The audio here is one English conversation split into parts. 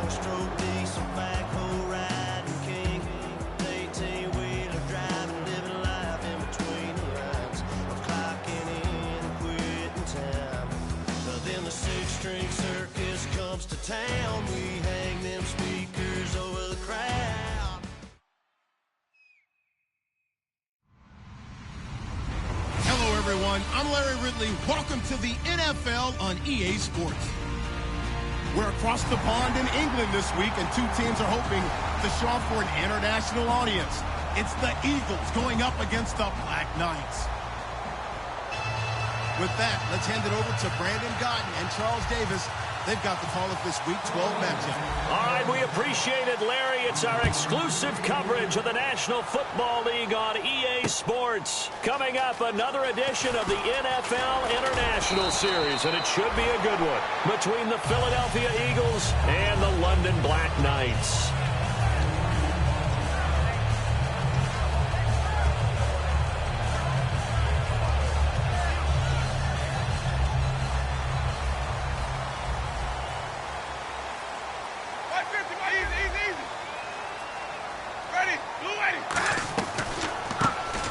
six-stroke diesel backhoe riding king, 18-wheeler driving, living life in between the lines of clocking in and quitting time. But then the six-string circus comes to town. We hang them speakers over the crowd. Hello, everyone. I'm Larry Ridley. Welcome to the NFL on EA Sports. We're across the pond in England this week, and two teams are hoping to show off for an international audience. It's the Eagles going up against the Black Knights. With that, let's hand it over to Brandon Gotten and Charles Davis. They've got the call of this Week 12 matchup. All right, we appreciate it, Larry. It's our exclusive coverage of the National Football League on EA Sports. Coming up, another edition of the NFL International Series, and it should be a good one, between the Philadelphia Eagles and the London Black Knights.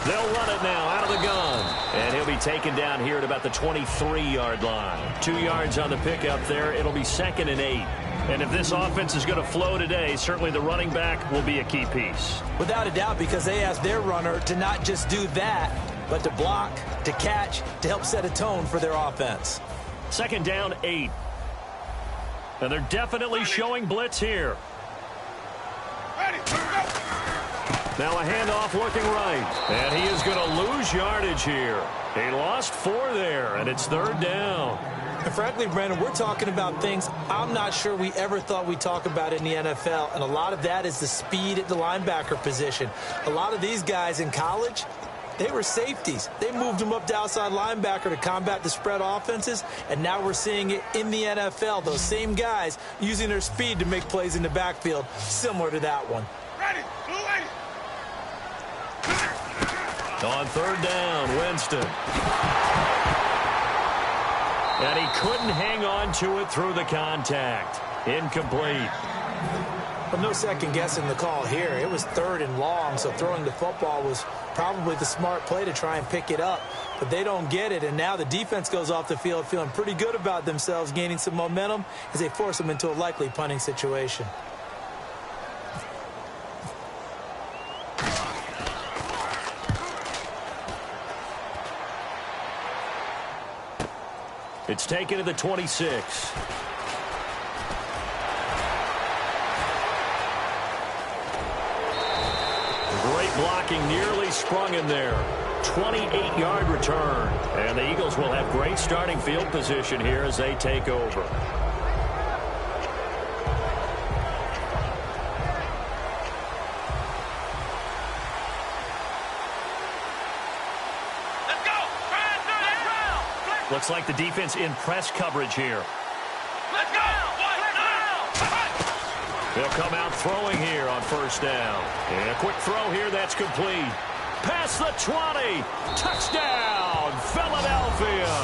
They'll run it now out of the gun. And he'll be taken down here at about the 23-yard line. 2 yards on the pickup there. It'll be 2nd and 8. And if this offense is going to flow today, certainly the running back will be a key piece. Without a doubt, because they asked their runner to not just do that, but to block, to catch, to help set a tone for their offense. 2nd down, 8. And they're definitely showing blitz here. Ready, let's go. Now a handoff looking right. And he is going to lose yardage here. He lost 4 there, and it's 3rd down. And frankly, Brandon, we're talking about things I'm not sure we ever thought we'd talk about in the NFL, and a lot of that is the speed at the linebacker position. A lot of these guys in college, they were safeties. They moved them up to outside linebacker to combat the spread offenses, and now we're seeing it in the NFL. Those same guys using their speed to make plays in the backfield, similar to that one. Ready, blue lady. On 3rd down, Winston. And he couldn't hang on to it through the contact. Incomplete. But no second guessing the call here. It was 3rd and long, so throwing the football was probably the smart play to try and pick it up. But they don't get it, and now the defense goes off the field feeling pretty good about themselves, gaining some momentum as they force them into a likely punting situation. It's taken to the 26. Great blocking, nearly sprung in there. 28-yard return. And the Eagles will have great starting field position here as they take over. Looks like the defense in press coverage here. Let's go. They'll come out throwing here on 1st down. And a quick throw here that's complete. Past the 20. Touchdown, Philadelphia.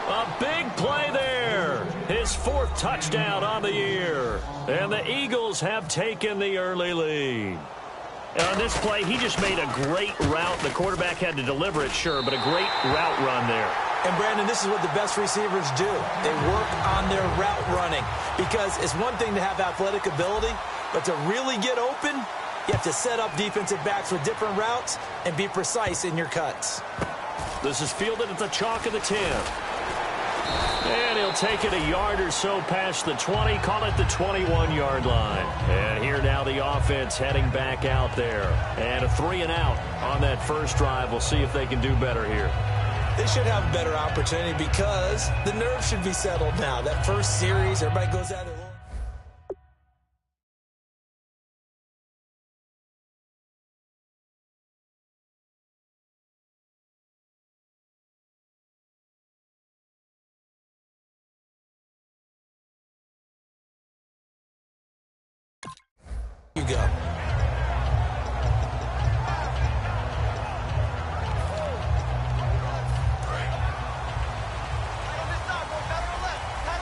A big play there. His 4th touchdown on the year. And the Eagles have taken the early lead. On this play, he just made a great route. The quarterback had to deliver it, sure, but a great route run there. And, Brandon, this is what the best receivers do. They work on their route running because it's one thing to have athletic ability, but to really get open, you have to set up defensive backs with different routes and be precise in your cuts. This is fielded at the chalk of the 10. And he'll take it a yard or so past the 20, call it the 21-yard line. And here now the offense heading back out there. And a 3 and out on that first drive. We'll see if they can do better here. They should have a better opportunity because the nerves should be settled now. That first series, everybody goes out there. You go.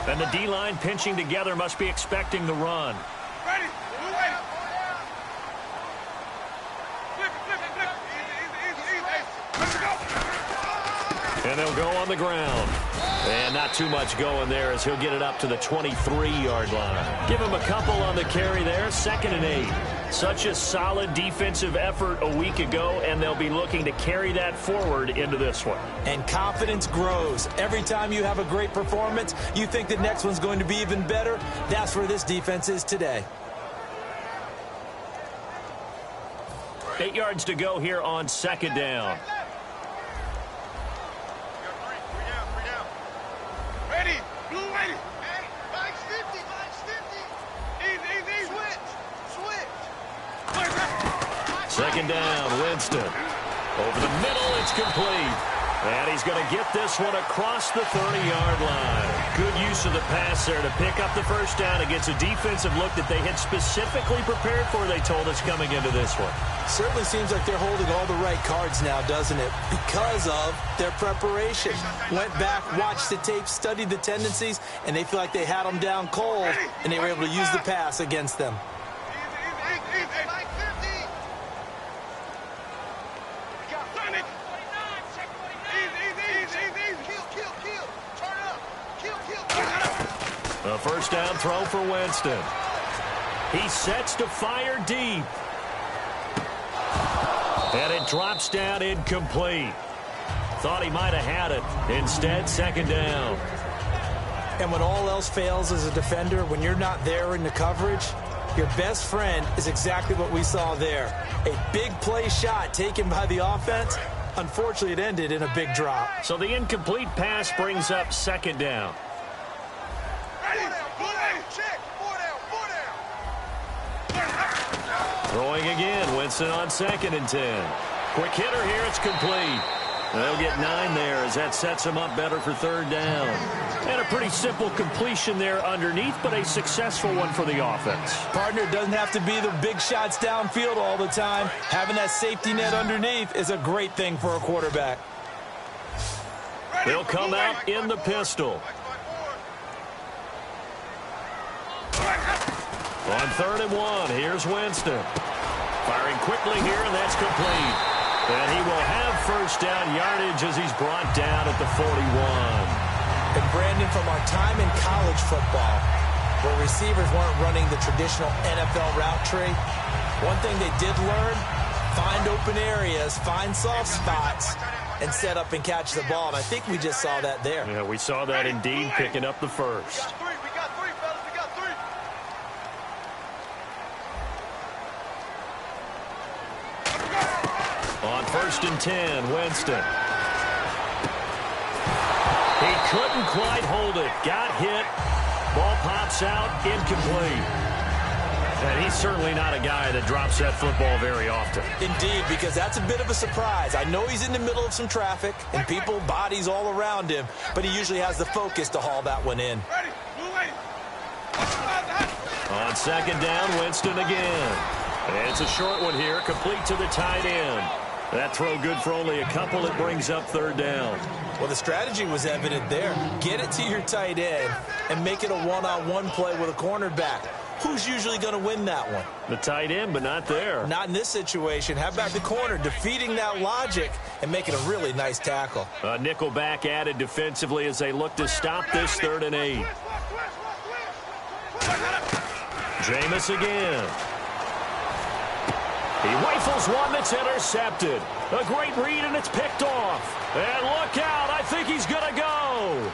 And And the D-line pinching together must be expecting the run. Ready. Blue waiting. Flip it. Easy. Let's go. And they'll go on the ground. And not too much going there as he'll get it up to the 23-yard line. Give him a couple on the carry there, 2nd and 8. Such a solid defensive effort a week ago, and they'll be looking to carry that forward into this one. And confidence grows. Every time you have a great performance, you think the next one's going to be even better. That's where this defense is today. 8 yards to go here on 2nd down. Ready. Blue waiting. Hey, Mike's 50. Easy. Switch. 2nd down, Winston. Over the middle, it's complete. And he's going to get this one across the 30-yard line. Good use of the pass there to pick up the first down against a defensive look that they had specifically prepared for, they told us, coming into this one. Certainly seems like they're holding all the right cards now, doesn't it? Because of their preparation. Went back, watched the tape, studied the tendencies, and they feel like they had them down cold, and they were able to use the pass against them. Easy. Mike 50. Turn it. Easy. Kill. Turn it up. Kill. A first down throw for Winston. He sets to fire deep. And it drops down incomplete. Thought he might have had it. Instead, 2nd down. And when all else fails as a defender, when you're not there in the coverage, your best friend is exactly what we saw there. A big play shot taken by the offense. Unfortunately, it ended in a big drop. So the incomplete pass brings up 2nd down. Ready. Blue waiting. Check. 4 down. Throwing again, Winston on 2nd and 10. Quick hitter here, it's complete. They'll get 9 there as that sets them up better for 3rd down. And a pretty simple completion there underneath, but a successful one for the offense. Partner, it doesn't have to be the big shots downfield all the time. Having that safety net underneath is a great thing for a quarterback. They'll come out in the pistol. On 3rd and 1, here's Winston. Firing quickly here, and that's complete. And he will have first down yardage as he's brought down at the 41. And Brandon, from our time in college football, where receivers weren't running the traditional NFL route tree, one thing they did learn, find open areas, find soft spots, and set up and catch the ball. And I think we just saw that there. Yeah, we saw that indeed, picking up the first. We got three, fellas. We got 3. On 1st and 10, Winston. He couldn't quite hold it. Got hit. Ball pops out. Incomplete. And he's certainly not a guy that drops that football very often. Indeed, because that's a bit of a surprise. I know he's in the middle of some traffic and people, bodies all around him, but he usually has the focus to haul that one in. Ready. Blue waiting. On 2nd down, Winston again. And it's a short one here, complete to the tight end. That throw good for only a couple. It brings up 3rd down. Well, the strategy was evident there. Get it to your tight end and make it a one-on-one play with a cornerback. Who's usually going to win that one? The tight end, but not there. Not in this situation. How about the corner defeating that logic and making a really nice tackle? A nickel back added defensively as they look to stop this 3rd and 8. Jameis again. He rifles one that's intercepted. A great read, and it's picked off. And look out, I think he's going to go.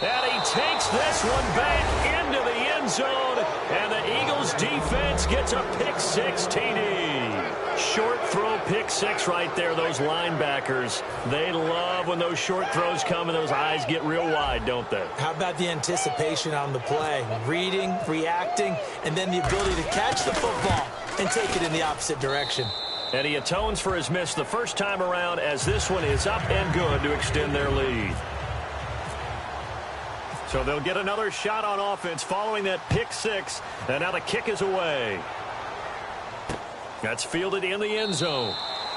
And he takes this one back into the end zone, and the Eagles defense gets a pick-6 TD. Short throw pick-6 right there, those linebackers. They love when those short throws come and those eyes get real wide, don't they? How about the anticipation on the play? Reading, reacting, and then the ability to catch the football and take it in the opposite direction. And he atones for his miss the first time around as this one is up and good to extend their lead. So they'll get another shot on offense following that pick-6, and now the kick is away. That's fielded in the end zone.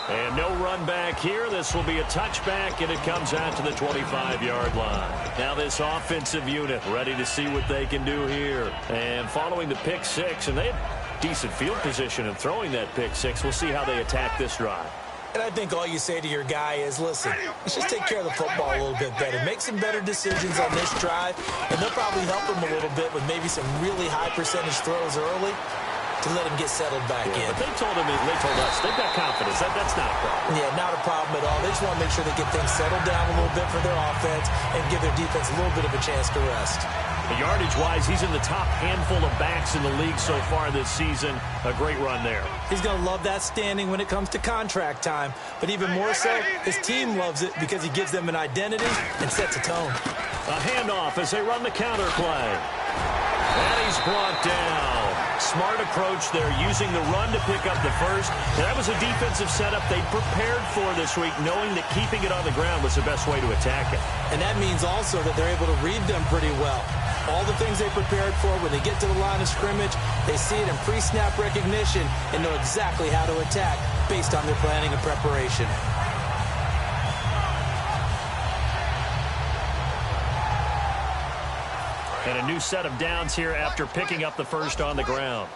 And no run back here. This will be a touchback, and it comes out to the 25-yard line. Now this offensive unit ready to see what they can do here. And following the pick six, and they had decent field position in throwing that pick six. We'll see how they attack this drive. And I think all you say to your guy is, listen, let's just take care of the football a little bit better. Make some better decisions on this drive, and they'll probably help him a little bit with maybe some really high percentage throws early to let him get settled back in. But they told us, they've got confidence. That's not a problem. Yeah, not a problem at all. They just want to make sure they get things settled down a little bit for their offense and give their defense a little bit of a chance to rest. Yardage-wise, he's in the top handful of backs in the league so far this season. A great run there. He's going to love that standing when it comes to contract time. But even more so, his team loves it because he gives them an identity and sets a tone. A handoff as they run the counter play. And he's brought down. Smart approach there, using the run to pick up the first. That was a defensive setup they prepared for this week, knowing that keeping it on the ground was the best way to attack it. And that means also that they're able to read them pretty well. All the things they prepared for, when they get to the line of scrimmage, they see it in pre-snap recognition and know exactly how to attack based on their planning and preparation. And a new set of downs here after picking up the first on the ground.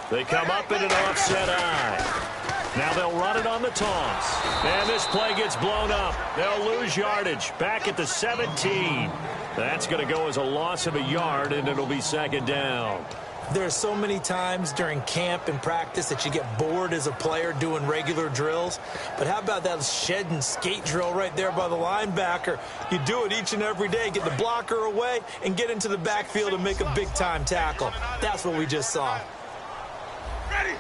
They come up in an offset eye. Now they'll run it on the toss. And this play gets blown up. They'll lose yardage back at the 17. That's going to go as a loss of a yard, and it'll be second down. There are so many times during camp and practice that you get bored as a player doing regular drills. But how about that shed and skate drill right there by the linebacker? You do it each and every day. Get the blocker away and get into the backfield and make a big-time tackle. That's what we just saw. Ready.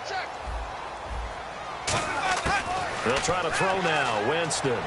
Check. They'll try to throw now. Winston.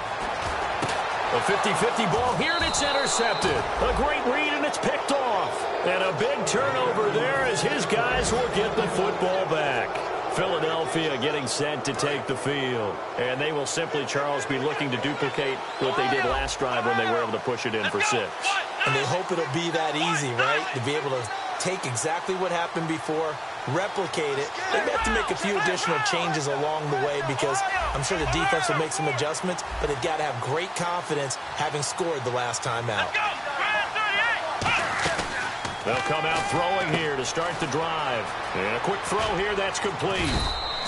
A 50-50 ball here, and it's intercepted. A great read, and it's picked off. And a big turnover there as his guys will get the football back. Philadelphia getting set to take the field. And they will simply, Charles, be looking to duplicate what they did last drive when they were able to push it in for 6. And they hope it'll be that easy, right? To be able to take exactly what happened before, replicate it. They have to make a few additional changes along the way because I'm sure the defense will make some adjustments, but they've got to have great confidence having scored the last time out. They'll come out throwing here to start the drive. And a quick throw here, that's complete.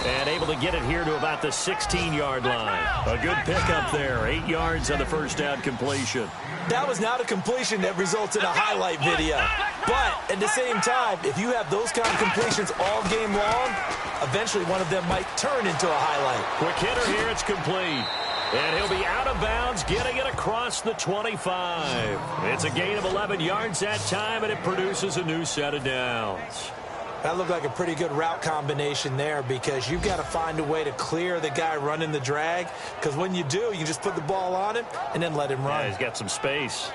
And able to get it here to about the 16-yard line. A good pickup there, 8 yards on the first down completion. That was not a completion that results in a highlight video. But at the same time, if you have those kind of completions all game long, eventually one of them might turn into a highlight. Quick hitter here, it's complete. And he'll be out of bounds, getting it across the 25. It's a gain of 11 yards that time, and it produces a new set of downs. That looked like a pretty good route combination there because you've got to find a way to clear the guy running the drag, because when you do, you just put the ball on him and then let him run. Yeah, he's got some space.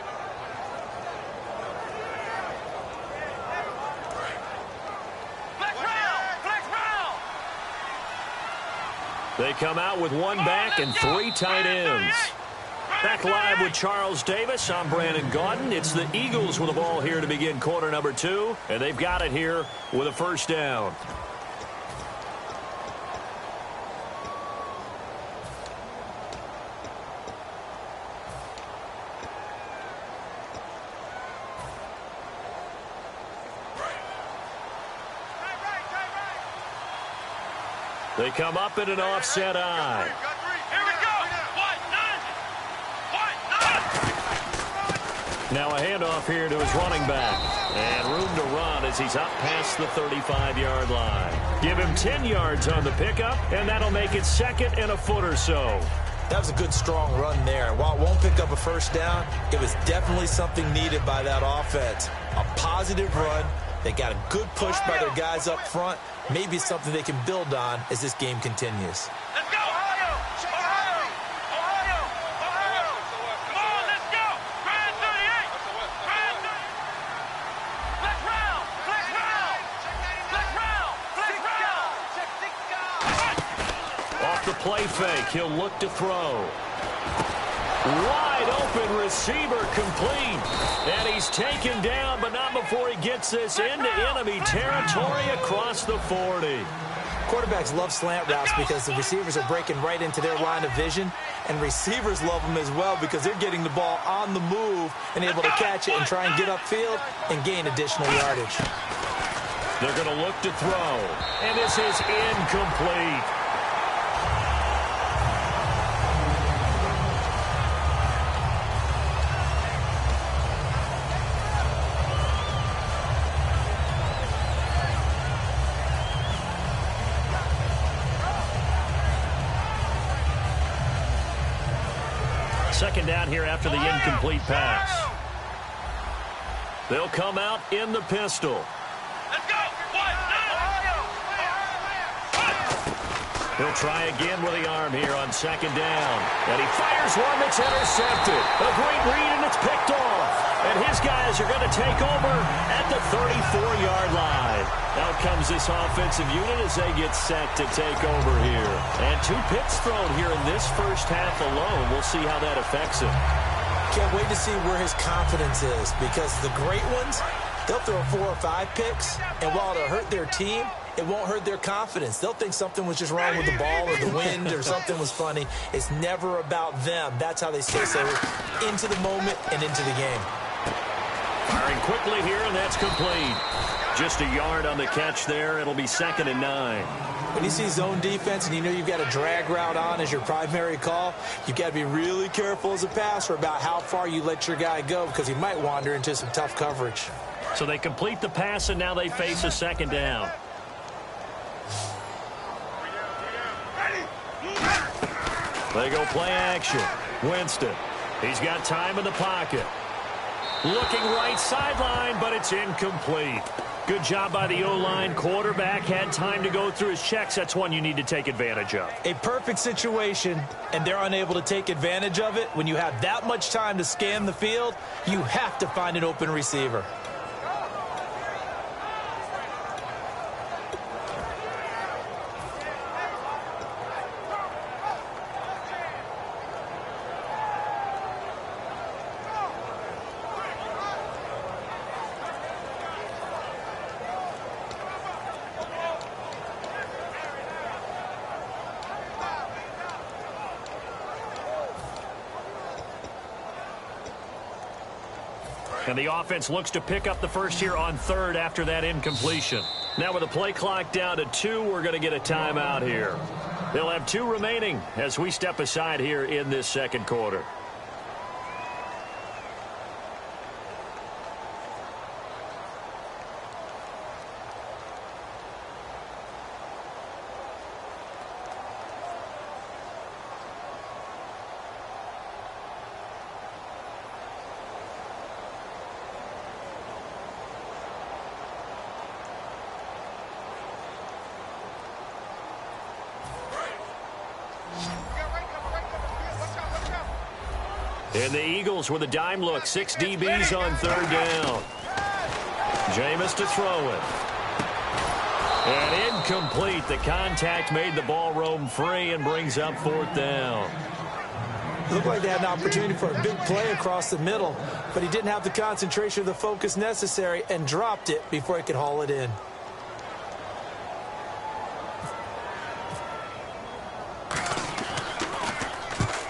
They come out with one back and 3 tight ends. Back live with Charles Davis. I'm Brandon Gaudin. It's the Eagles with the ball here to begin quarter number 2. And they've got it here with a first down. They come up in an offset eye. Here we go. Now a handoff here to his running back. And room to run as he's up past the 35-yard line. Give him 10 yards on the pickup, and that'll make it second and a foot or so. That was a good, strong run there. While it won't pick up a first down, it was definitely something needed by that offense. A positive run. They got a good push by their guys up front. Maybe something they can build on as this game continues. Let's go. Ohio. Come on, let's go. Grand 38. Flex round. Off the play fake, he'll look to throw. Wide open receiver complete. And he's taken down, but not before he gets this into enemy territory across the 40. Quarterbacks love slant routes because the receivers are breaking right into their line of vision, and receivers love them as well because they're getting the ball on the move and able to catch it and try and get upfield and gain additional yardage. They're going to look to throw, and this is incomplete. Second down here after the incomplete pass. They'll come out in the pistol. Let's go. He'll try again with the arm here on second down. And he fires one that's intercepted. A great read, and it's picked off. And his guys are going to take over at the 34-yard line. Out comes this offensive unit as they get set to take over here. And 2 picks thrown here in this first half alone. We'll see how that affects him. Can't wait to see where his confidence is, because the great ones, they'll throw 4 or 5 picks, and while it'll hurt their team, it won't hurt their confidence. They'll think something was just wrong with the ball or the wind or something was funny. It's never about them. That's how they stay so into the moment and into the game. Firing quickly here, and that's complete. Just a yard on the catch there. It'll be 2nd and 9. When you see zone defense and you know you've got a drag route on as your primary call, you've got to be really careful as a passer about how far you let your guy go, because he might wander into some tough coverage. So they complete the pass, and now they face a 2nd down. They go play action. Winston. He's got time in the pocket. Looking right sideline, but it's incomplete. Good job by the O-line. Quarterback had time to go through his checks. That's one you need to take advantage of. A perfect situation, and they're unable to take advantage of it. When you have that much time to scan the field, you have to find an open receiver. And the offense looks to pick up the first here on 3rd after that incompletion. Now with the play clock down to 2, we're going to get a timeout here. They'll have 2 remaining as we step aside here in this second quarter. And the Eagles with a dime look. 6 DBs on 3rd down. Jameis to throw it. And incomplete. The contact made the ball roam free and brings up 4th down. Looked like they had an opportunity for a big play across the middle, but he didn't have the concentration or the focus necessary and dropped it before he could haul it in.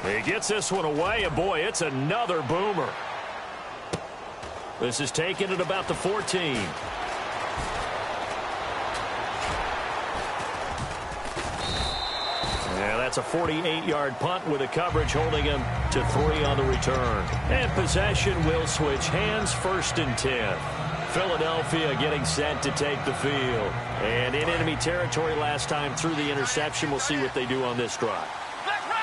He gets this one away, and boy, it's another boomer. This is taken at about the 14. Yeah, that's a 48-yard punt with a coverage holding him to 3 on the return. And possession will switch hands, 1st and 10. Philadelphia getting set to take the field. And in enemy territory last time through the interception. We'll see what they do on this drive.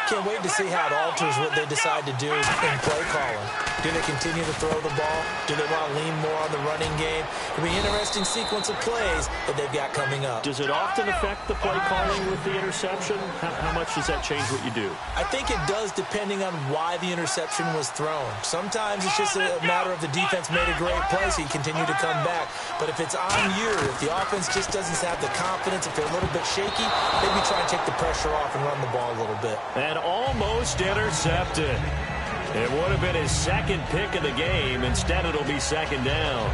Can't wait to see how it alters what they decide to do in play calling. Do they continue to throw the ball? Do they want to lean more on the running game? It'll be an interesting sequence of plays that they've got coming up. Does it often affect the play calling with the interception? How much does that change what you do? I think it does, depending on why the interception was thrown. Sometimes it's just a matter of the defense made a great play, so you continue to come back. But if it's on you, if the offense just doesn't have the confidence, if they're a little bit shaky, maybe try and take the pressure off and run the ball a little bit. And almost intercepted. It would have been his 2nd pick of the game. Instead, it'll be 2nd down.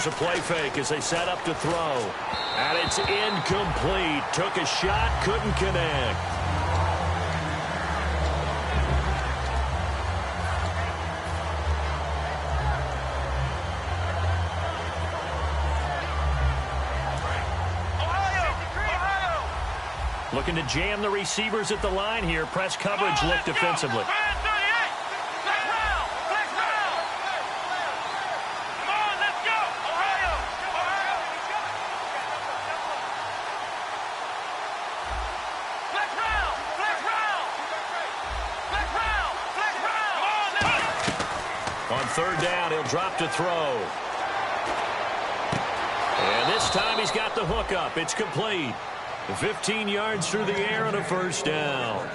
Here's a play fake as they set up to throw. And it's incomplete. Took a shot, couldn't connect. Looking to jam the receivers at the line here. Press coverage look defensively. On third down, he'll drop to throw. And this time he's got the hook up. It's complete. 15 yards through the air and a first down.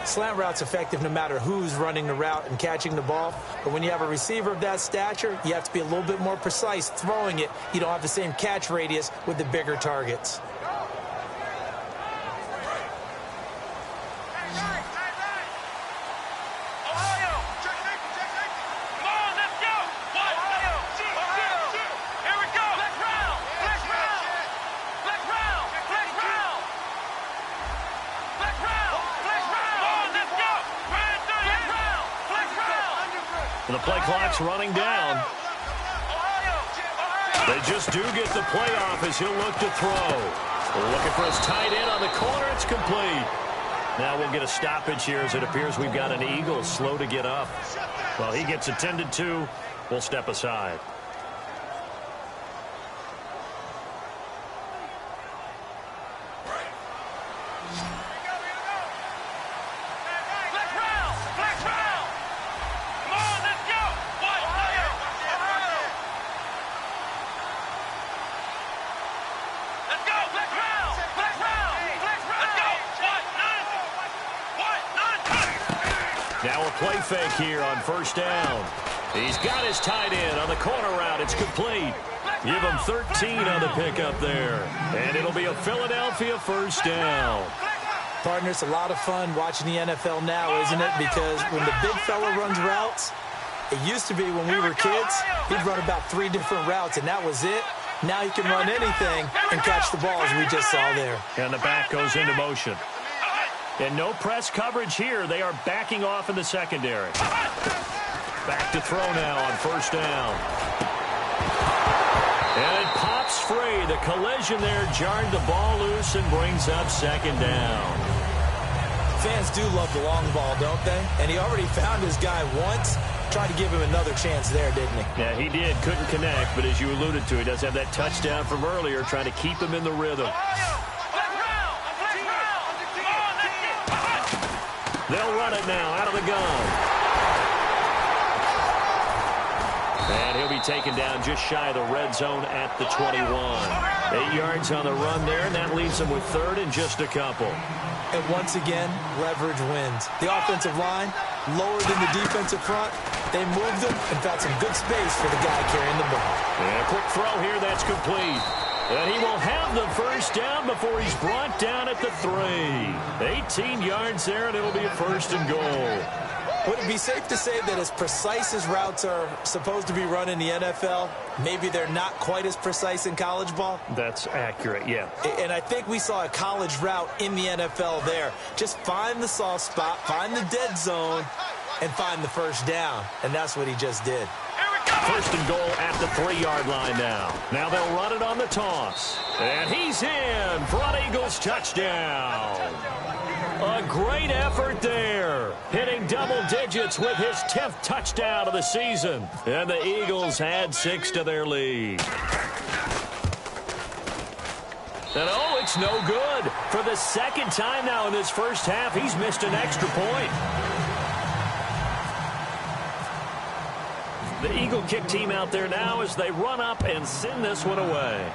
Slant route's effective no matter who's running the route and catching the ball. But when you have a receiver of that stature, you have to be a little bit more precise throwing it. You don't have the same catch radius with the bigger targets. The play clock's running down. They just do get the play off as he'll look to throw. We're looking for his tight end on the corner. It's complete. Now we'll get a stoppage here as it appears we've got an Eagle slow to get up. Well, he gets attended to. We'll step aside. Now a play fake here on first down. He's got his tight end on the corner route. It's complete. Give him 13 on the pickup there. And it'll be a Philadelphia first down. Partner, it's a lot of fun watching the NFL now, isn't it? Because when the big fella runs routes, it used to be when we were kids, he'd run about 3 different routes, and that was it. Now he can run anything and catch the ball, as we just saw there. And the back goes into motion. And no press coverage here. They are backing off in the secondary. Back to throw now on first down. And it pops free. The collision there jarred the ball loose and brings up second down. Fans do love the long ball, don't they? And he already found his guy once. Tried to give him another chance there, didn't he? Yeah, he did. Couldn't connect, but as you alluded to, he does have that touchdown from earlier, trying to keep him in the rhythm. They'll run it now out of the gun. And he'll be taken down just shy of the red zone at the 21. 8 yards on the run there, and that leaves them with third and just a couple. And once again, leverage wins. The offensive line, lower than the defensive front. They moved them and found some good space for the guy carrying the ball. And a quick throw here, that's complete. And he will have the first down before he's brought down at the 3. 18 yards there, and it'll be a first and goal. Would it be safe to say that as precise as routes are supposed to be run in the NFL, maybe they're not quite as precise in college ball? That's accurate, yeah. And I think we saw a college route in the NFL there. Just find the soft spot, find the dead zone, and find the first down. And that's what he just did. First and goal at the 3-yard line now. Now they'll run it on the toss. And he's in. Front Eagles touchdown. A great effort there. Hitting double digits with his 10th touchdown of the season. And the Eagles add 6 to their lead. And oh, it's no good. For the second time now in this first half, he's missed an extra point. The Eagle kick team out there now as they run up and send this one away.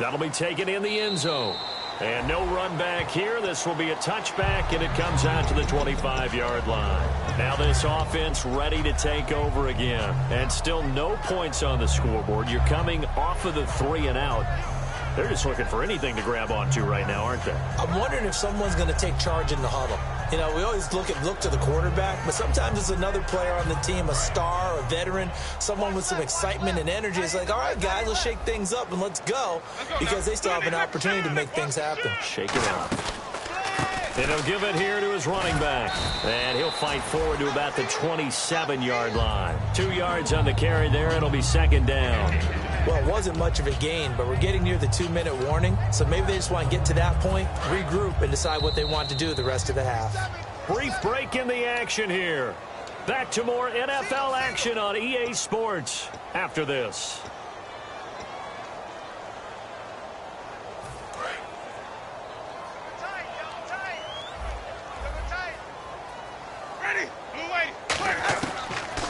That'll be taken in the end zone. And no run back here. This will be a touchback, and it comes out to the 25-yard line. Now this offense ready to take over again. And still no points on the scoreboard. You're coming off of the 3 and out. They're just looking for anything to grab onto right now, aren't they? I'm wondering if someone's going to take charge in the huddle. You know, we always look to the quarterback, but sometimes it's another player on the team, a star, a veteran, someone with some excitement and energy. It's like, all right, guys, let's shake things up and let's go, because they still have an opportunity to make things happen. Shake it up. And he'll give it here to his running back. And he'll fight forward to about the 27-yard line. 2 yards on the carry there. It'll be second down. Well, it wasn't much of a gain, but we're getting near the 2-minute warning, so maybe they just want to get to that point, regroup, and decide what they want to do the rest of the half. Brief break in the action here. Back to more NFL action on EA Sports after this.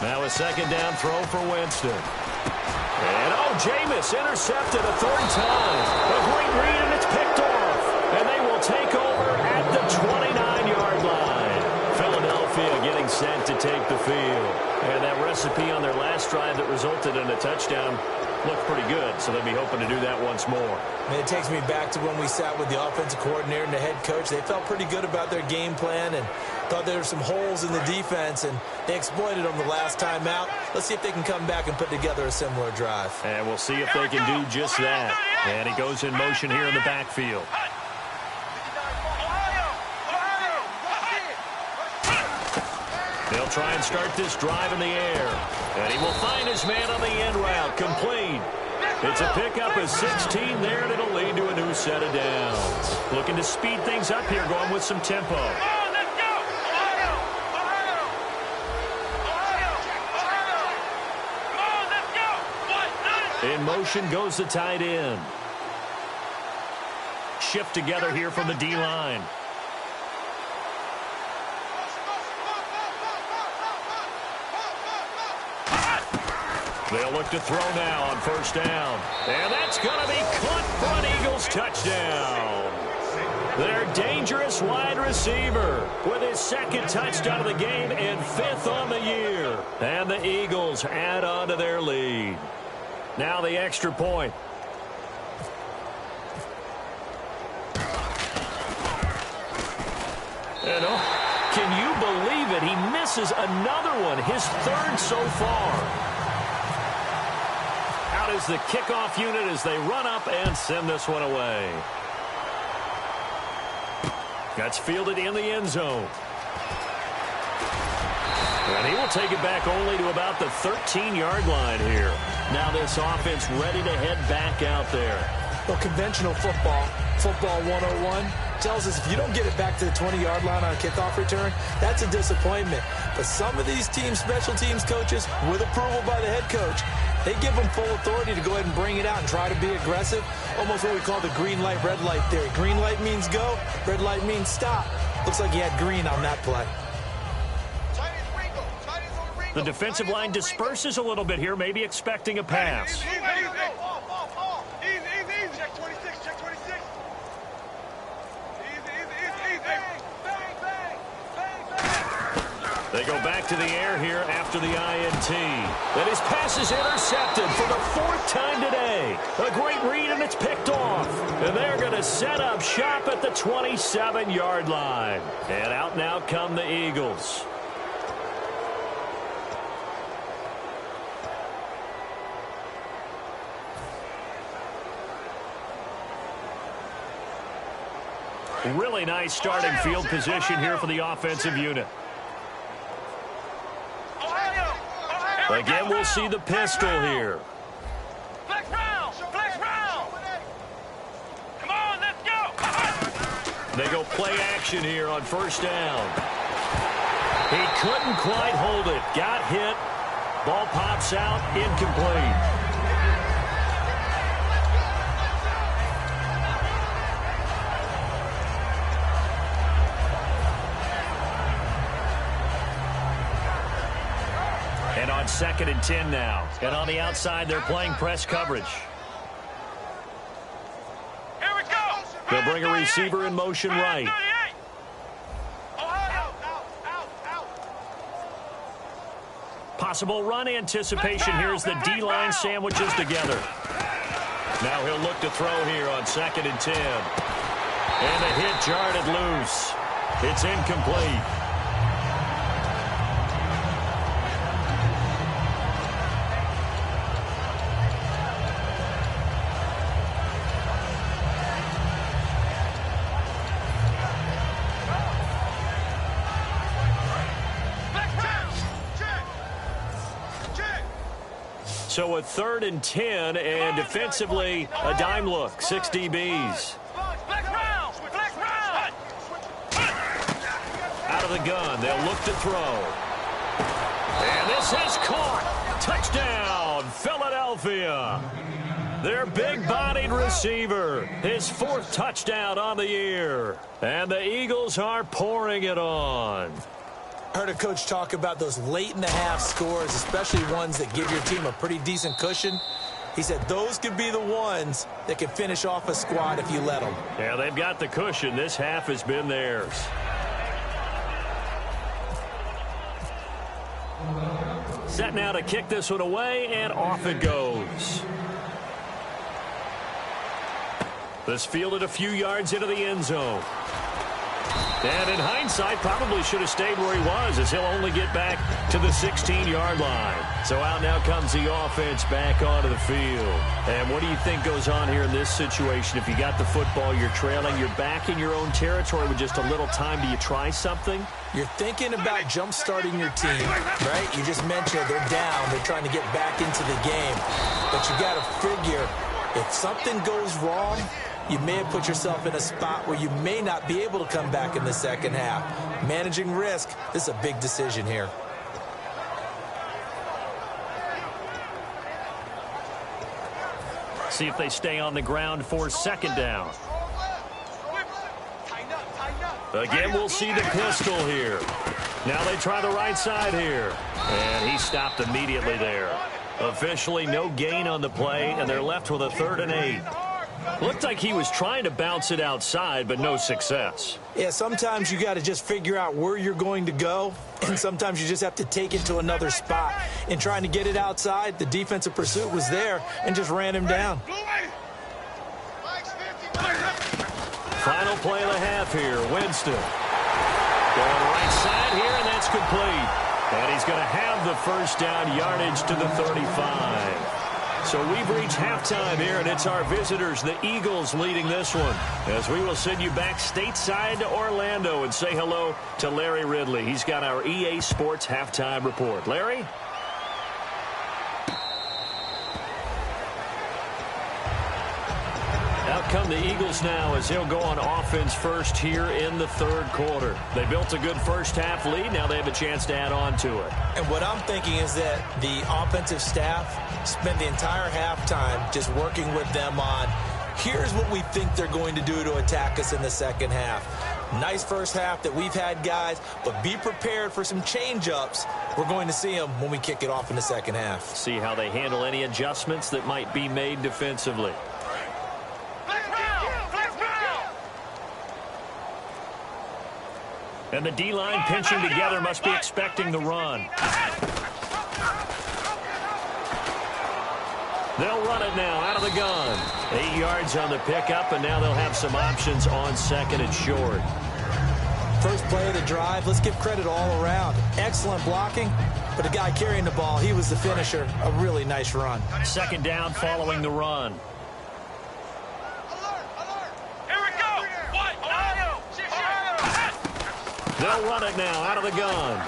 Now a second down throw for Winston. And, Jameis intercepted a third time. A great read, and it's picked off. And they will take over at the 29-yard line. Philadelphia getting set to take the field. And that recipe on their last drive that resulted in a touchdown looked pretty good, so they'll be hoping to do that once more. And it takes me back to when we sat with the offensive coordinator and the head coach. They felt pretty good about their game plan and thought there were some holes in the defense, and they exploited them the last time out. Let's see if they can come back and put together a similar drive. And we'll see if they can do just that. And he goes in motion here in the backfield. They'll try and start this drive in the air. And he will find his man on the end route. Complete. It's a pickup of 16 there, and it'll lead to a new set of downs. Looking to speed things up here, going with some tempo. In motion goes the tight end. Shift together here from the D-line. They'll look to throw now on first down. And that's going to be caught for an Eagles touchdown. Their dangerous wide receiver with his second touchdown of the game and 5th on the year. And the Eagles add on to their lead. Now the extra point. And can you believe it? He misses another one, his 3rd so far. Out is the kickoff unit as they run up and send this one away. That's fielded in the end zone. And he will take it back only to about the 13-yard line here. Now this offense ready to head back out there. Well, conventional football 101, tells us if you don't get it back to the 20-yard line on a kickoff return, that's a disappointment. But some of these teams, special teams coaches, with approval by the head coach, they give them full authority to go ahead and bring it out and try to be aggressive. Almost what we call the green light, red light theory. Green light means go, red light means stop. Looks like he had green on that play. The defensive line disperses a little bit here, maybe expecting a pass. They go back to the air here after the INT. And his pass is intercepted for the 4th time today. A great read, and it's picked off. And they're going to set up shop at the 27-yard line. And out now come the Eagles. Really nice starting field position here for the offensive unit. Again, we'll see the pistol here. Flex round! Flex round! Come on, let's go! They go play action here on first down. He couldn't quite hold it. Got hit. Ball pops out. Incomplete. And on 2nd and 10 now. And on the outside, they're playing press coverage. Here we go! They'll bring a receiver in motion right. Possible run anticipation here as the D-line sandwiches together. Now he'll look to throw here on 2nd and 10. And the hit jarred it loose. It's incomplete. So a 3rd and 10, and defensively, a dime look. 6 DBs. Out of the gun, they'll look to throw. And this is caught. Touchdown, Philadelphia. Their big-bodied receiver, his 4th touchdown on the year. And the Eagles are pouring it on. I heard a coach talk about those late-in-the-half scores, especially ones that give your team a pretty decent cushion. He said those could be the ones that can finish off a squad if you let them. Yeah, they've got the cushion. This half has been theirs. Set now to kick this one away, and off it goes. This fielded a few yards into the end zone. And in hindsight, probably should have stayed where he was, as he'll only get back to the 16-yard line. So out now comes the offense back onto the field. And what do you think goes on here in this situation? If you got the football, you're trailing, you're back in your own territory with just a little time. Do you try something? You're thinking about jump-starting your team, right? You just mentioned they're down. They're trying to get back into the game. But you got to figure, if something goes wrong, you may have put yourself in a spot where you may not be able to come back in the second half. Managing risk, this is a big decision here. See if they stay on the ground for 2nd down. Again, we'll see the pistol here. Now they try the right side here. And he stopped immediately there. Officially no gain on the play, and they're left with a 3rd and 8. Looked like he was trying to bounce it outside, but no success. Yeah, sometimes you got to just figure out where you're going to go, and sometimes you just have to take it to another spot. In trying to get it outside, the defensive pursuit was there and just ran him down. Final play of the half here, Winston. Going right side here, and that's complete. And he's going to have the 1st down, yardage to the 35. So we've reached halftime here, and it's our visitors, the Eagles, leading this one. As we will send you back stateside to Orlando and say hello to Larry Ridley. He's got our EA Sports halftime report. Larry? Out come the Eagles now as they'll go on offense first here in the 3rd quarter. They built a good first half lead. Now they have a chance to add on to it. And what I'm thinking is that the offensive staff spend the entire halftime just working with them on, here's what we think they're going to do to attack us in the second half. Nice first half that we've had, guys, but be prepared for some change-ups. We're going to see them when we kick it off in the second half. See how they handle any adjustments that might be made defensively. And the D-line pinching together must be expecting the run. They'll run it now out of the gun. 8 yards on the pickup, and now they'll have some options on 2nd and short. First play of the drive, let's give credit all around. Excellent blocking, but the guy carrying the ball, he was the finisher. A really nice run. 2nd down following the run. They'll run it now out of the gun.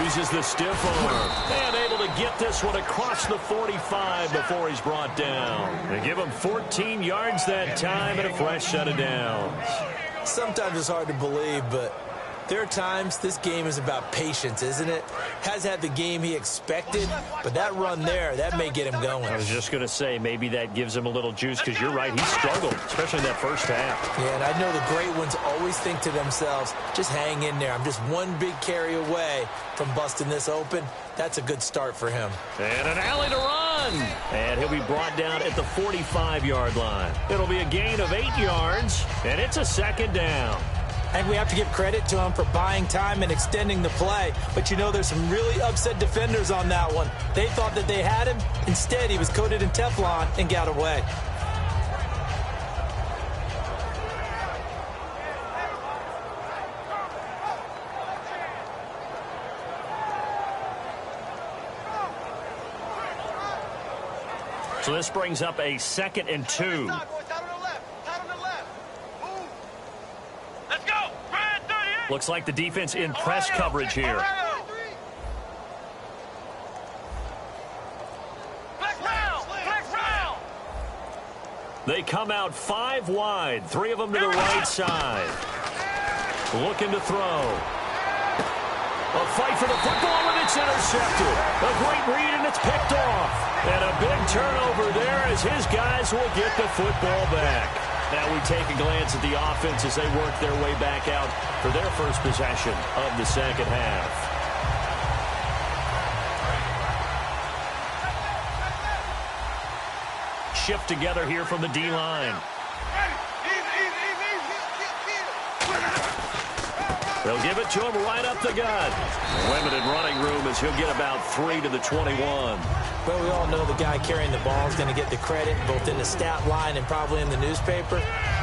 Uses the stiff arm. And able to get this one across the 45 before he's brought down. They give him 14 yards that time and a fresh set of downs. Sometimes it's hard to believe, but there are times this game is about patience, isn't it? Has had the game he expected, but that run there, that may get him going. I was just going to say, maybe that gives him a little juice, because you're right, he struggled, especially in that first half. Yeah, and I know the great ones always think to themselves, just hang in there. I'm just one big carry away from busting this open. That's a good start for him. And an alley to run. And he'll be brought down at the 45-yard line. It'll be a gain of 8 yards, and it's a 2nd down. And we have to give credit to him for buying time and extending the play. But, you know, there's some really upset defenders on that one. They thought that they had him. Instead, he was coated in Teflon and got away. So this brings up a 2nd and 2. Let's go. Looks like the defense in press coverage here. They come out 5 wide, 3 of them to the right side. Looking to throw. A fight for the football, and it's intercepted. A great read, and it's picked off. And a big turnover there as his guys will get the football back. Now we take a glance at the offense as they work their way back out for their first possession of the second half. Shift together here from the D-line. They'll give it to him right up the gut. Limited running room as he'll get about 3 to the 21. Well, we all know the guy carrying the ball is going to get the credit, both in the stat line and probably in the newspaper.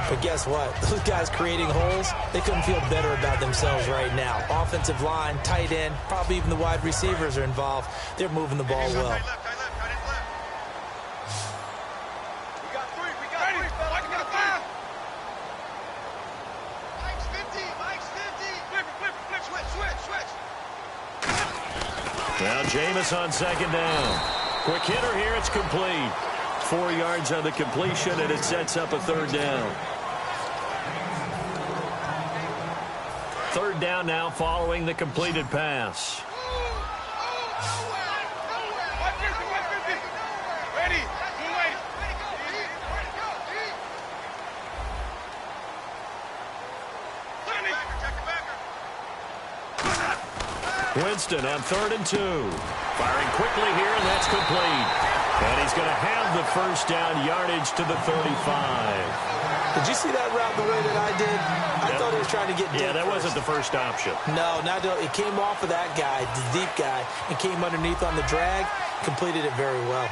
But guess what? Those guys creating holes, they couldn't feel better about themselves right now. Offensive line, tight end, probably even the wide receivers are involved. They're moving the ball well. Now Jameis on 2nd down. Quick hitter here, it's complete. 4 yards on the completion, and it sets up a 3rd down. 3rd down now following the completed pass. Winston on 3rd and 2. Firing quickly here, and that's complete. And he's going to have the first down yardage to the 35. Did you see that route the way that I did? I thought he was trying to get deep. Yeah, that wasn't the first option. No, it came off of that guy, the deep guy, and came underneath on the drag. Completed it very well.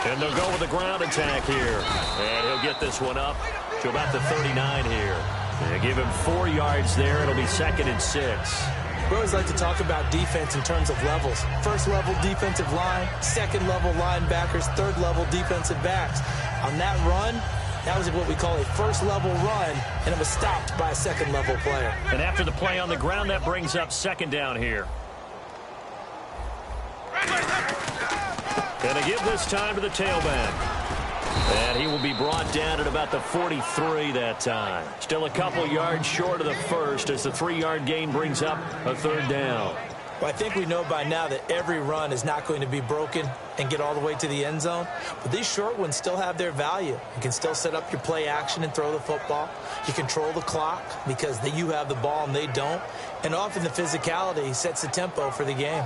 And they'll go with the ground attack here. And he'll get this one up to about the 39 here. They give him 4 yards there. It'll be 2nd and 6. We always like to talk about defense in terms of levels. 1st level defensive line, 2nd level linebackers, 3rd level defensive backs. On that run, that was what we call a 1st level run, and it was stopped by a 2nd level player. And after the play on the ground, that brings up 2nd down here. And to give this time to the tailback. And he will be brought down at about the 43 that time. Still a couple yards short of the first as the 3-yard gain brings up a 3rd down. Well, I think we know by now that every run is not going to be broken and get all the way to the end zone. But these short ones still have their value. You can still set up your play action and throw the football. You control the clock because you have the ball and they don't. And often the physicality sets the tempo for the game.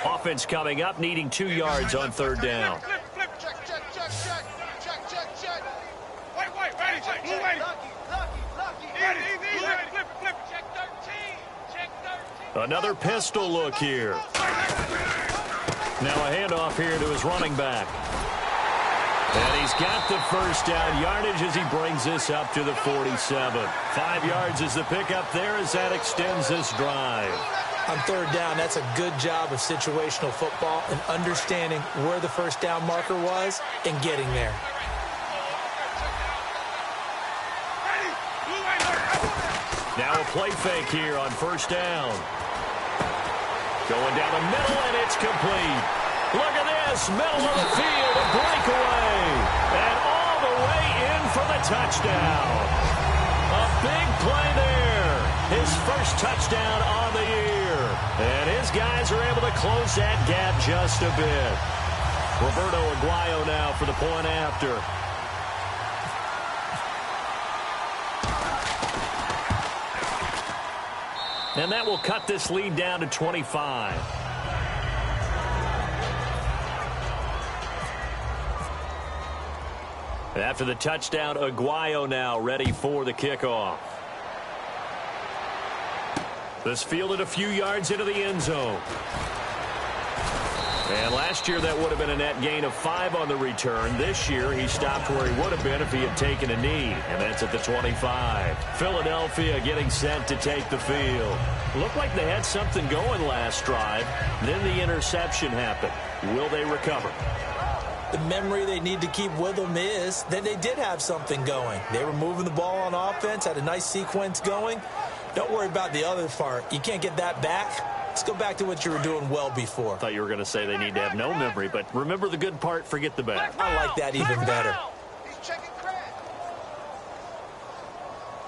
Offense coming up, needing 2 yards on 3rd down. Another pistol look here. Now a handoff here to his running back. And he's got the first down yardage as he brings this up to the 47. 5 yards is the pickup there as that extends this drive. On 3rd down, that's a good job of situational football and understanding where the first down marker was and getting there. Now a play fake here on 1st down. Going down the middle, and it's complete. Look at this, middle of the field, a breakaway. And all the way in for the touchdown. A big play there. His first touchdown on the year. And his guys are able to close that gap just a bit. Roberto Aguayo now for the point after. And that will cut this lead down to 25. After the touchdown, Aguayo now ready for the kickoff. This fielded a few yards into the end zone. And last year, that would have been a net gain of 5 on the return. This year, he stopped where he would have been if he had taken a knee, and that's at the 25. Philadelphia getting set to take the field. Looked like they had something going last drive. Then the interception happened. Will they recover? The memory they need to keep with them is that they did have something going. They were moving the ball on offense, had a nice sequence going. Don't worry about the other part. You can't get that back. Let's go back to what you were doing well before. I thought you were going to say they need to have no memory, but remember the good part, forget the bad. I like that even better. He's checking crack.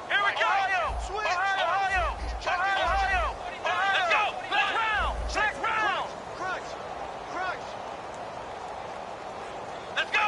Here we go. Switch. Ohio. He's checking Ohio. Let's go. Next round. Next round. Crunch. Let's go.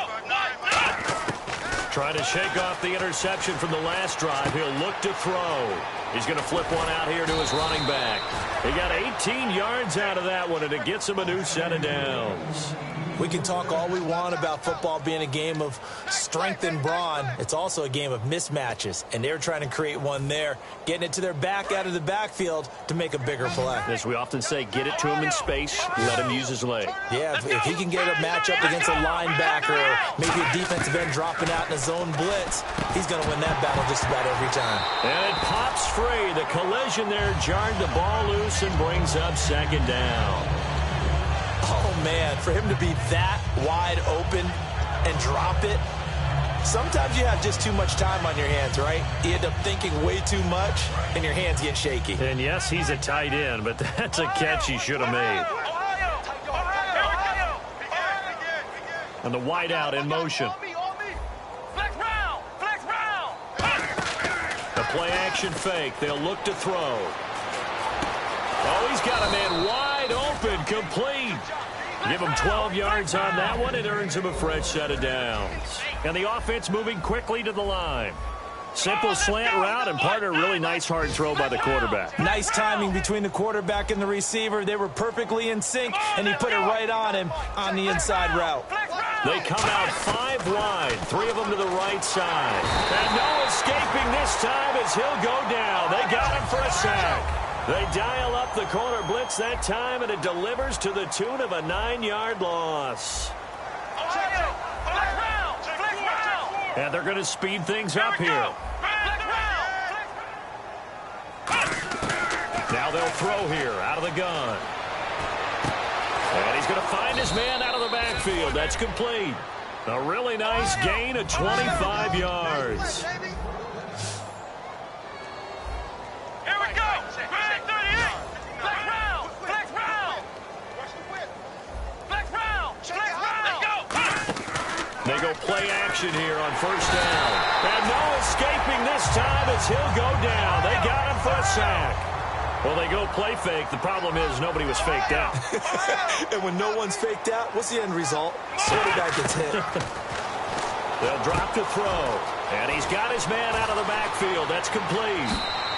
Trying to shake off the interception from the last drive. He'll look to throw. He's going to flip one out here to his running back. He got 18 yards out of that one, and it gets him a new set of downs. We can talk all we want about football being a game of strength and brawn. It's also a game of mismatches, and they're trying to create one there, getting it to their back out of the backfield to make a bigger play. As we often say, get it to him in space, let him use his leg. Yeah, if he can get a matchup against a linebacker or maybe a defensive end dropping out in a zone blitz, he's going to win that battle just about every time. And it pops free. The collision there jarred the ball loose and brings up second down. Oh, man, for him to be that wide open and drop it, sometimes you have just too much time on your hands, right? You end up thinking way too much, and your hands get shaky. And, yes, he's a tight end, but that's a catch he should have made. And the wide out in motion. The play-action fake. They'll look to throw. Oh, he's got a man wide open, complete. Give him 12 yards on that one. It earns him a fresh set of downs. And the offense moving quickly to the line. Simple slant route and part of a really nice hard throw by the quarterback. Nice timing between the quarterback and the receiver. They were perfectly in sync, and he put it right on him on the inside route. They come out 5 wide, 3 of them to the right side. And no escaping this time as he'll go down. They got him for a sack. They dial up the corner blitz that time, and it delivers to the tune of a 9-yard loss. And they're going to speed things up here. Now they'll throw here out of the gun. And he's going to find his man out of the backfield. That's complete. A really nice gain of 25 yards. They go play action here on first down. And no escaping this time as he'll go down. They got him for a sack. Well, they go play fake. The problem is nobody was faked out. And when no one's faked out, what's the end result? Quarterback gets hit. They'll drop to throw. And he's got his man out of the backfield. That's complete.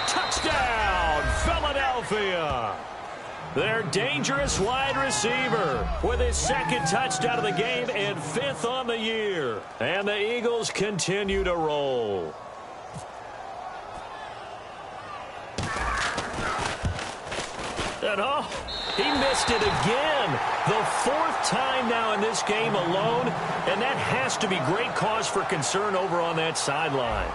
Touchdown, Philadelphia. Their dangerous wide receiver with his second touchdown of the game and 5th on the year. And the Eagles continue to roll. And oh, he missed it again. The 4th time now in this game alone. And that has to be great cause for concern over on that sideline.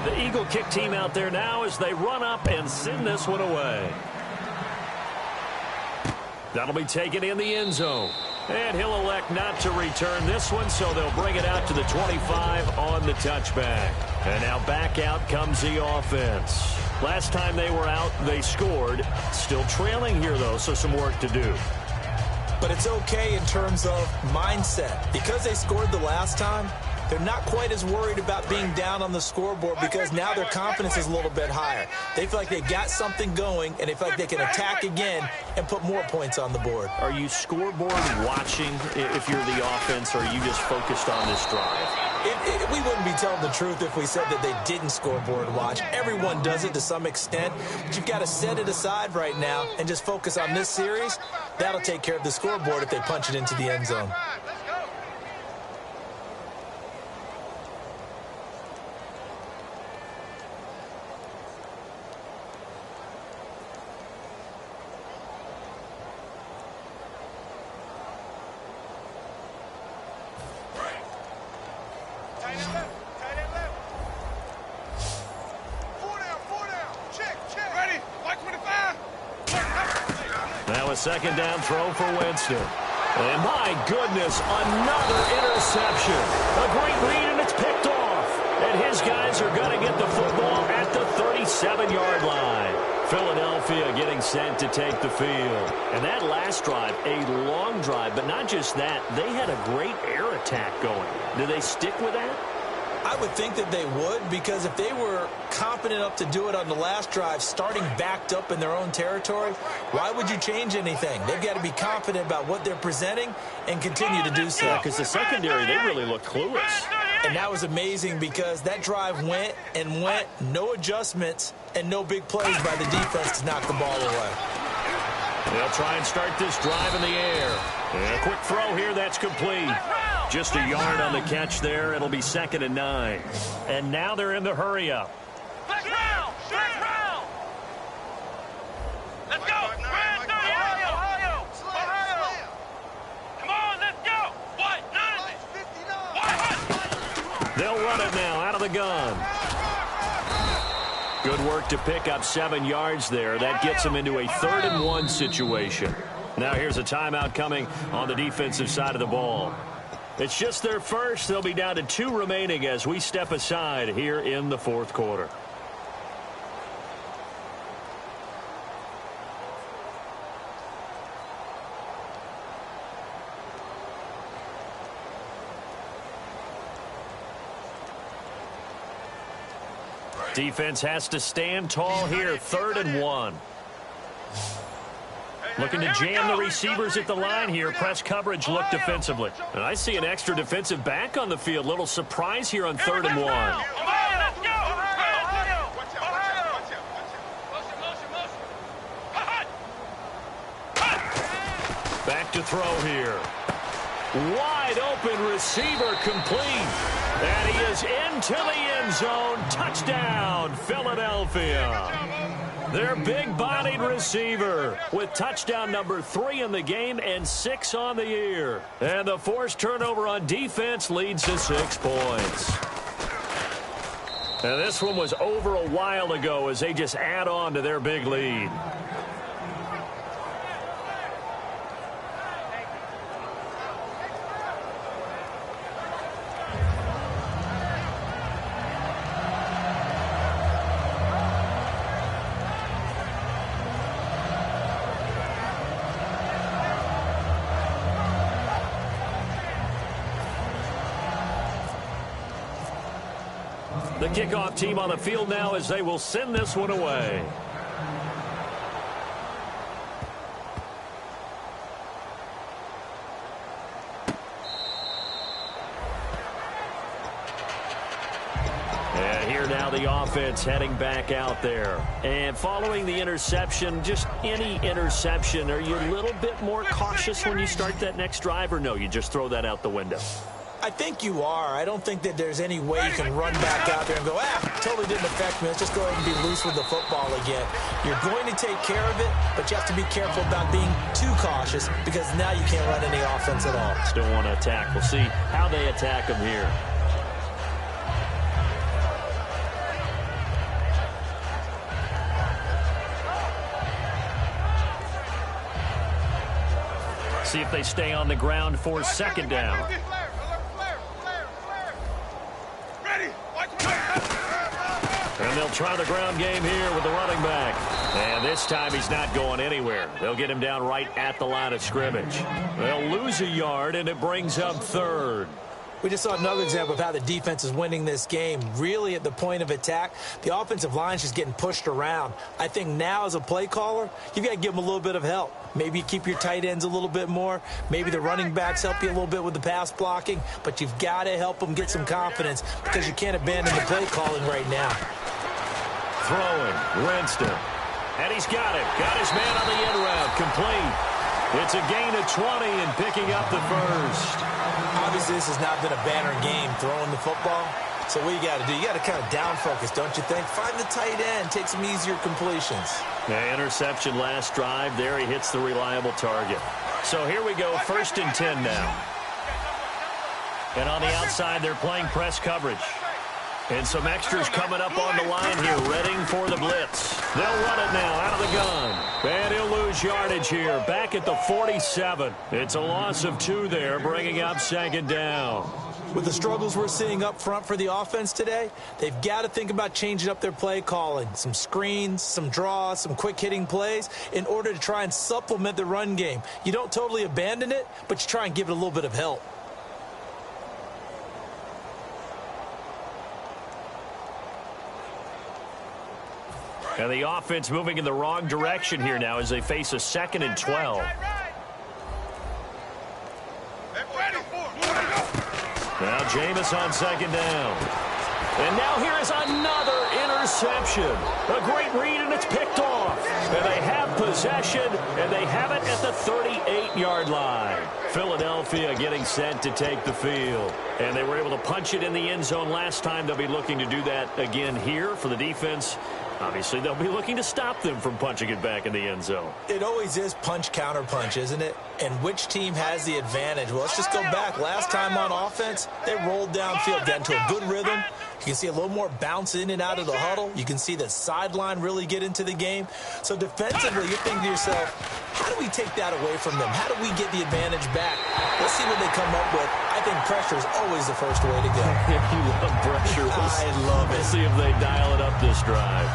The Eagle kick team out there now as they run up and send this one away. That'll be taken in the end zone. And he'll elect not to return this one, so they'll bring it out to the 25 on the touchback. And now back out comes the offense. Last time they were out, they scored. Still trailing here, though, so some work to do. But it's okay in terms of mindset. Because they scored the last time, they're not quite as worried about being down on the scoreboard because now their confidence is a little bit higher. They feel like they got something going, and they feel like they can attack again and put more points on the board. Are you scoreboard watching if you're the offense, or are you just focused on this drive? We wouldn't be telling the truth if we said that they didn't scoreboard watch. Everyone does it to some extent, but you've got to set it aside right now and just focus on this series. That'll take care of the scoreboard if they punch it into the end zone. Now a second down throw for Winston. And my goodness, another interception. A great read, and it's picked off. And his guys are going to get the football at the 37-yard line. Philadelphia getting set to take the field. And that last drive, a long drive, but not just that. They had a great air attack going. Do they stick with that? I would think that they would, because if they were confident enough to do it on the last drive, starting backed up in their own territory, why would you change anything? They've got to be confident about what they're presenting and continue to do so. Because the secondary, they really looked clueless. And that was amazing because that drive went and went, no adjustments, and no big plays by the defense to knock the ball away. They'll try and start this drive in the air. And a quick throw here, that's complete. Just a yard on the catch there. It'll be 2nd and 9. And now they're in the hurry-up. Let's round! Let's round! Let's go! Ohio! Come on, let's go! What? None! They'll run it now out of the gun. Good work to pick up 7 yards there. That gets them into a 3rd and 1 situation. Now here's a timeout coming on the defensive side of the ball. It's just their first. They'll be down to 2 remaining as we step aside here in the 4th quarter. Defense has to stand tall here, 3rd and 1. Looking to jam the receivers at the line here. Press coverage look defensively. And I see an extra defensive back on the field. Little surprise here on 3rd and 1. Back to throw here. Wide open receiver complete. And he is into the end zone. Touchdown, Philadelphia. Their big-bodied receiver with touchdown number 3 in the game and 6 on the year. And the forced turnover on defense leads to 6 points. And this one was over a while ago as they just add on to their big lead. The kickoff team on the field now as they will send this one away. And here now the offense heading back out there. And following the interception, just any interception, are you a little bit more cautious when you start that next drive, or no, you just throw that out the window? I think you are. I don't think that there's any way you can run back out there and go, totally didn't affect me. Let's just go ahead and be loose with the football again. You're going to take care of it, but you have to be careful about being too cautious because now you can't run any offense at all. Still want to attack. We'll see how they attack them here. See if they stay on the ground for 2nd down. And they'll try the ground game here with the running back. And this time he's not going anywhere. They'll get him down right at the line of scrimmage. They'll lose a yard, and it brings up 3rd. We just saw another example of how the defense is winning this game. Really at the point of attack, the offensive line is just getting pushed around. I think now as a play caller, you've got to give them a little bit of help. Maybe keep your tight ends a little bit more. Maybe the running backs help you a little bit with the pass blocking. But you've got to help them get some confidence because you can't abandon the play calling right now. Throwing, Winston. And he's got it. Got his man on the end route. Complete. It's a gain of 20 and picking up the first. Obviously, this has not been a banner game throwing the football. So what you got to do, you got to kind of down focus, don't you think? Find the tight end, take some easier completions. Yeah, interception last drive. There he hits the reliable target. So here we go, 1st and 10 now. And on the outside, they're playing press coverage. And some extras coming up on the line here, readying for the blitz. They'll run it now out of the gun. And he'll lose yardage here, back at the 47. It's a loss of 2 there, bringing up second down. With the struggles we're seeing up front for the offense today, they've got to think about changing up their play calling. Some screens, some draws, some quick-hitting plays in order to try and supplement the run game. You don't totally abandon it, but you try and give it a little bit of help. And the offense moving in the wrong direction here now as they face a 2nd and 12. Now Jameis on second down. And now here is another interception. A great read, and it's picked off. And they have possession, and they have it at the 38-yard line. Philadelphia getting set to take the field. And they were able to punch it in the end zone last time. They'll be looking to do that again here for the defense. Obviously, they'll be looking to stop them from punching it back in the end zone. It always is punch-counter-punch, isn't it? And which team has the advantage? Well, let's just go back. Last time on offense, they rolled downfield, got into a good rhythm. You can see a little more bounce in and out of the huddle. You can see the sideline really get into the game. So defensively, you're thinking to yourself, how do we take that away from them? How do we get the advantage back? Let's see what they come up with. I think pressure is always the first way to go. You love pressure. I love it. We'll see if they dial it up this drive.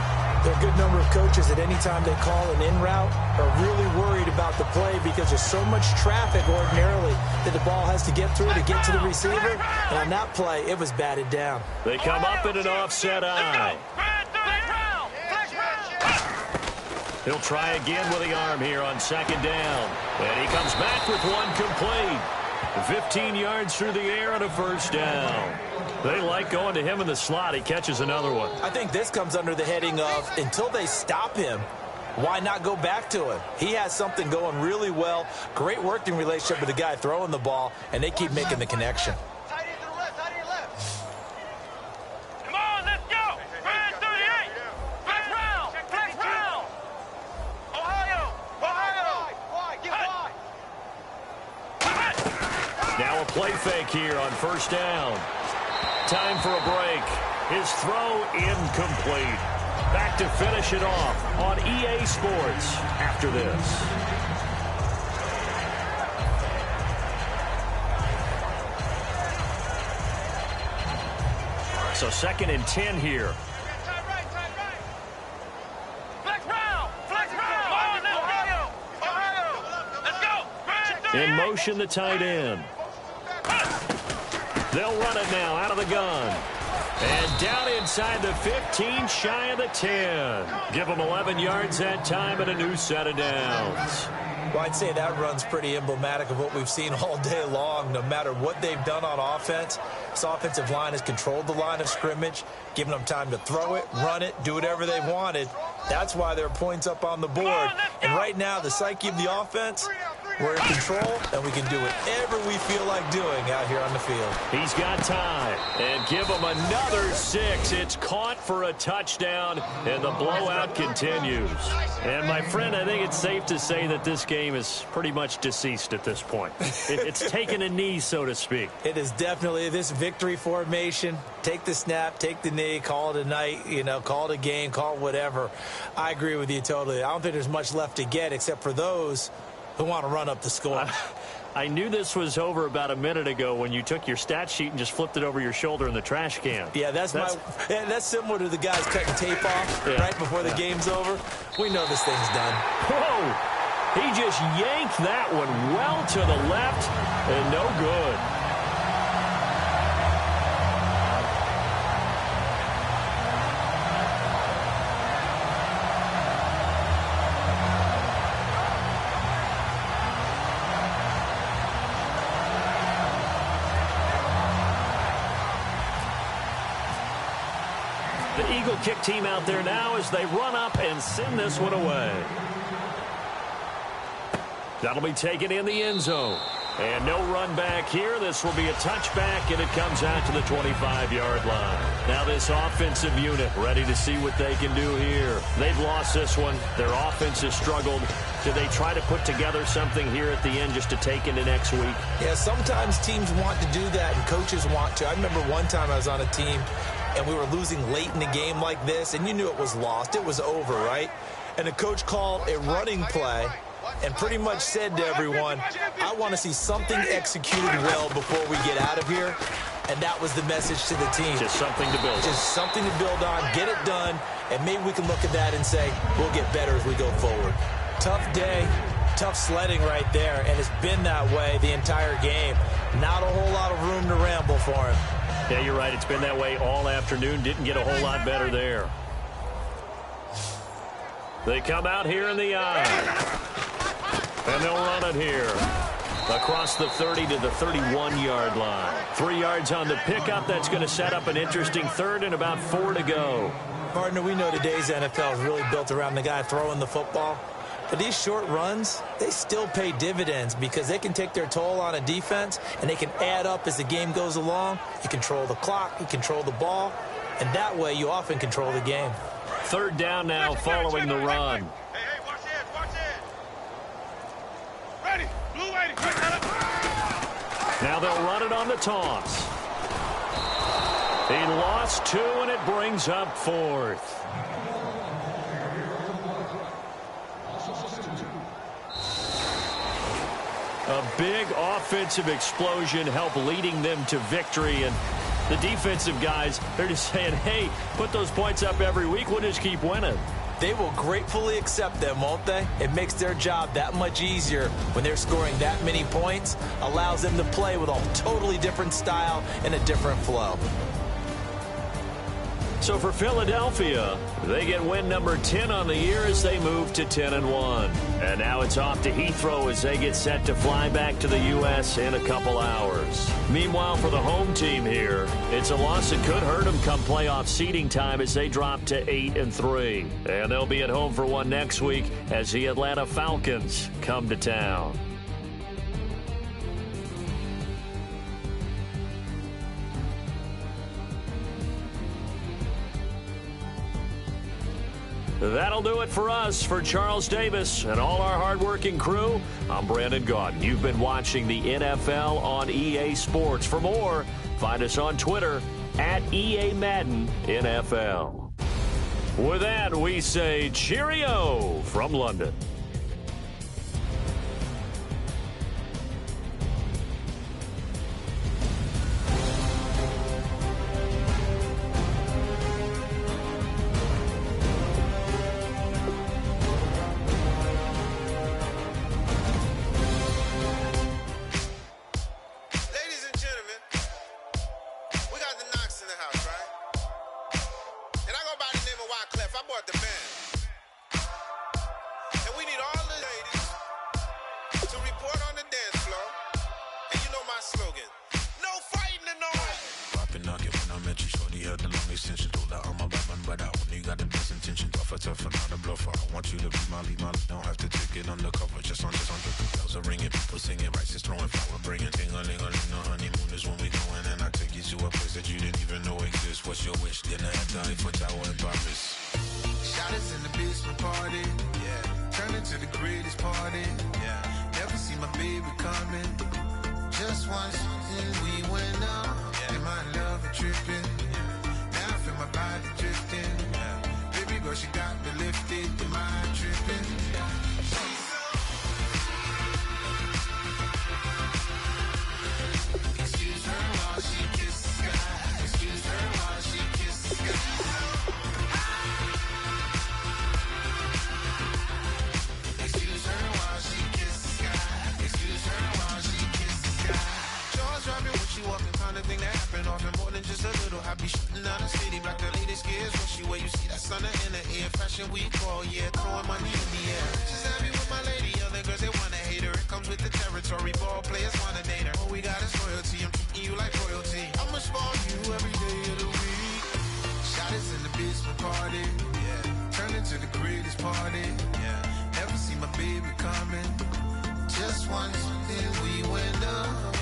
There are a good number of coaches at any time they call an in route are really worried about the play because there's so much traffic ordinarily that the ball has to get through to get to the receiver. And on that play, it was batted down. They come up in an offset eye. He'll try again with the arm here on second down. And he comes back with one complete. 15 yards through the air and a first down. They like going to him in the slot. He catches another one. I think this comes under the heading of until they stop him, why not go back to him? He has something going really well. Great working relationship with the guy throwing the ball, and they keep making the connection. Come on, let's go. Brand 38. Flex round. Flex round. Ohio. Get wide. Now a play fake here on first down. Time for a break. His throw incomplete. Back to finish it off on EA Sports after this. So 2nd and 10 here. Flex round. Flex round. Ohio. Let's go. Brand 38. In motion, the tight end. They'll run it now out of the gun. And down inside the 15, shy of the 10. Give them 11 yards that time and a new set of downs. Well, I'd say that run's pretty emblematic of what we've seen all day long. No matter what they've done on offense, this offensive line has controlled the line of scrimmage, given them time to throw it, run it, do whatever they wanted. That's why there are points up on the board. And right now, the psyche of the offense, we're in control, and we can do whatever we feel like doing out here on the field. He's got time. And give him another 6. It's caught for a touchdown, and the blowout continues. And, my friend, I think it's safe to say that this game is pretty much deceased at this point. It's taken a knee, so to speak. It is definitely this victory formation. Take the snap, take the knee, call it a night, call it a game, call it whatever. I agree with you totally. I don't think there's much left to get except for those who want to run up the score. I knew this was over about a minute ago when you took your stat sheet and just flipped it over your shoulder in the trash can. Yeah, that's similar to the guys cutting tape off right before the game's over. We know this thing's done. Whoa! He just yanked that one well to the left and no good. The Eagle kick team out there now as they run up and send this one away. That'll be taken in the end zone. And no run back here. This will be a touchback, and it comes out to the 25-yard line. Now this offensive unit ready to see what they can do here. They've lost this one. Their offense has struggled. Do they try to put together something here at the end just to take into next week? Yeah, sometimes teams want to do that, and coaches want to. I remember one time I was on a team, and we were losing late in the game like this, and you knew it was lost. It was over, right? And the coach called a running play and pretty much said to everyone, I want to see something executed well before we get out of here. And that was the message to the team. Just something to build on. Just something to build on, get it done, and maybe we can look at that and say, we'll get better as we go forward. Tough day, tough sledding right there, and it's been that way the entire game. Not a whole lot of room to ramble for him. Yeah, you're right. It's been that way all afternoon. Didn't get a whole lot better there. They come out here in the eye. And they'll run it here. Across the 30 to the 31-yard line. 3 yards on the pickup. That's going to set up an interesting third and about 4 to go. Partner, we know today's NFL is really built around the guy throwing the football. But these short runs, they still pay dividends because they can take their toll on a defense, and they can add up as the game goes along. You control the clock, you control the ball, and that way you often control the game. Third down now following the run. Hey, watch it, watch it. Ready, blue ready. Now they'll run it on the toss. He lost 2, and it brings up 4th. A big offensive explosion helped leading them to victory, and the defensive guys, they're just saying, hey, put those points up every week, we'll just keep winning. They will gratefully accept them, won't they? It makes their job that much easier when they're scoring that many points, allows them to play with a totally different style and a different flow. So for Philadelphia, they get win number 10 on the year as they move to 10-1. And now it's off to Heathrow as they get set to fly back to the U.S. in a couple hours. Meanwhile, for the home team here, it's a loss that could hurt them come playoff seeding time as they drop to 8-3. And they'll be at home for one next week as the Atlanta Falcons come to town. That'll do it for us. For Charles Davis and all our hardworking crew, I'm Brandon Gaudin. You've been watching the NFL on EA Sports. For more, find us on Twitter at EA Madden NFL. With that, we say cheerio from London. just once, then we went up.